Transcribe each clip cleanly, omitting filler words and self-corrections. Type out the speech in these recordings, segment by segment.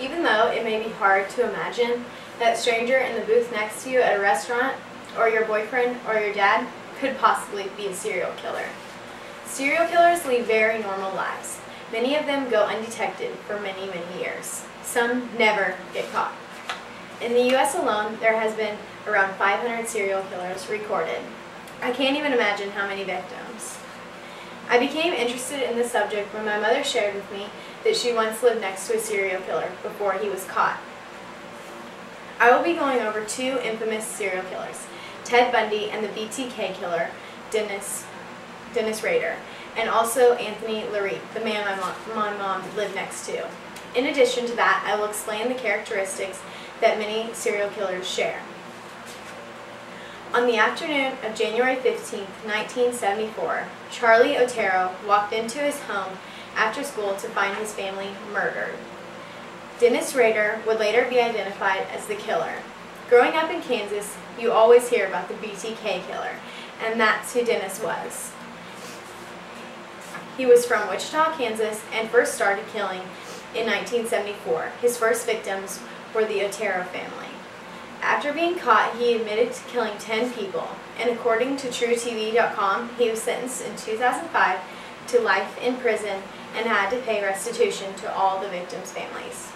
Even though it may be hard to imagine, that stranger in the booth next to you at a restaurant, or your boyfriend or your dad, could possibly be a serial killer. Serial killers lead very normal lives. Many of them go undetected for many, many years. Some never get caught. In the U.S. alone, there has been around 500 serial killers recorded. I can't even imagine how many victims. I became interested in the subject when my mother shared with me that she once lived next to a serial killer before he was caught. I will be going over two infamous serial killers, Ted Bundy and the BTK killer, Dennis Rader, and also Anthony LaRue, the man my mom lived next to. In addition to that, I will explain the characteristics that many serial killers share. On the afternoon of January 15, 1974, Charlie Otero walked into his home after school to find his family murdered. Dennis Rader would later be identified as the killer. Growing up in Kansas, you always hear about the BTK killer, and that's who Dennis was. He was from Wichita, Kansas, and first started killing in 1974. His first victims were the Otero family. After being caught, he admitted to killing 10 people, and according to TrueTV.com, he was sentenced in 2005 to life in prison and had to pay restitution to all the victims' families.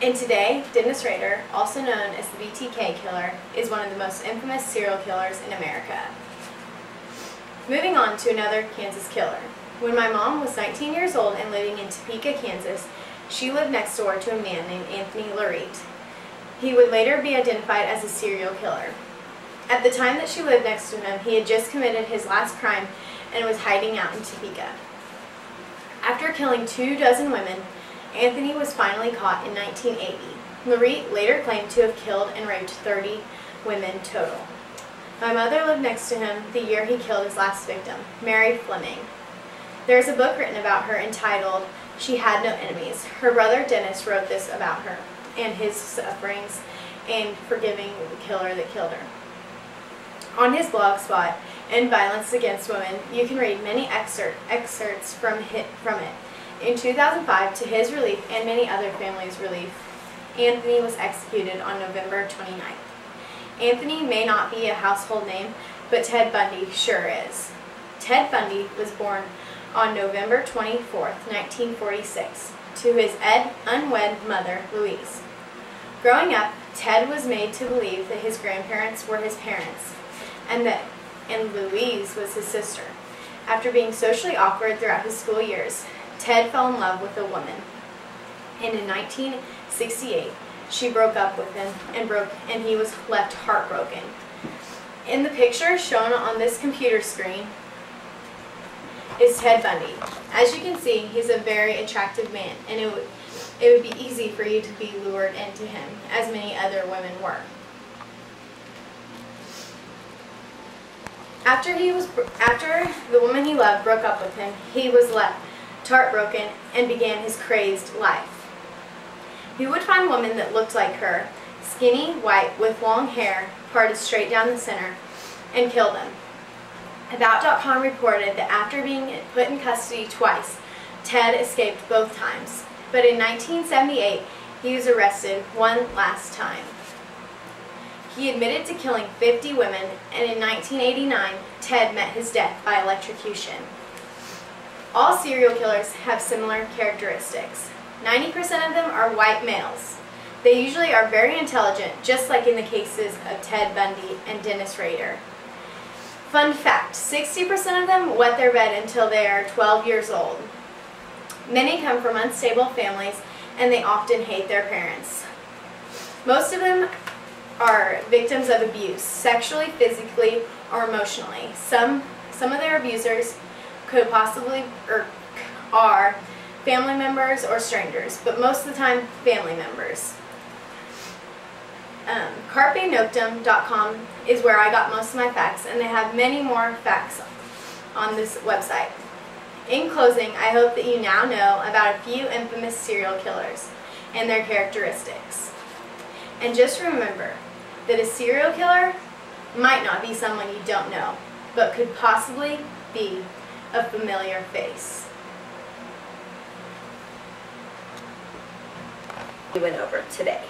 And today, Dennis Rader, also known as the BTK killer, is one of the most infamous serial killers in America. Moving on to another Kansas killer. When my mom was 19 years old and living in Topeka, Kansas, she lived next door to a man named Anthony LaRue. He would later be identified as a serial killer. At the time that she lived next to him, he had just committed his last crime and was hiding out in Topeka. After killing 24 women, Anthony was finally caught in 1980. LaRue later claimed to have killed and raped 30 women total. My mother lived next to him the year he killed his last victim, Mary Fleming. There is a book written about her entitled She Had No Enemies. Her brother Dennis wrote this about her and his sufferings and forgiving the killer that killed her. On his blog spot, End Violence Against Women, you can read many excerpts from it. In 2005, to his relief and many other families' relief, Anthony was executed on November 29th. Anthony may not be a household name, but Ted Bundy sure is. Ted Bundy was born on November 24th, 1946, to his unwed mother, Louise. Growing up, Ted was made to believe that his grandparents were his parents, and Louise was his sister. After being socially awkward throughout his school years, Ted fell in love with a woman, and in 1968, she broke up with him and he was left heartbroken. In the picture shown on this computer screen is Ted Bundy. As you can see, he's a very attractive man, and it would be easy for you to be lured into him, as many other women were. After the woman he loved broke up with him, he was left heartbroken and began his crazed life. He would find women that looked like her, skinny, white, with long hair, parted straight down the center, and kill them. About.com reported that after being put in custody twice, Ted escaped both times. But in 1978, he was arrested one last time. He admitted to killing 50 women, and in 1989, Ted met his death by electrocution. All serial killers have similar characteristics. 90% of them are white males. They usually are very intelligent, just like in the cases of Ted Bundy and Dennis Rader. Fun fact, 60% of them wet their bed until they are 12 years old. Many come from unstable families, and they often hate their parents. Most of them are victims of abuse, sexually, physically, or emotionally. Some of their abusers could possibly or are family members or strangers, but most of the time family members. CarpeNoctem.com is where I got most of my facts, and they have many more facts on this website. In closing, I hope that you now know about a few infamous serial killers and their characteristics. And just remember that a serial killer might not be someone you don't know, but could possibly be a familiar face. we went over today.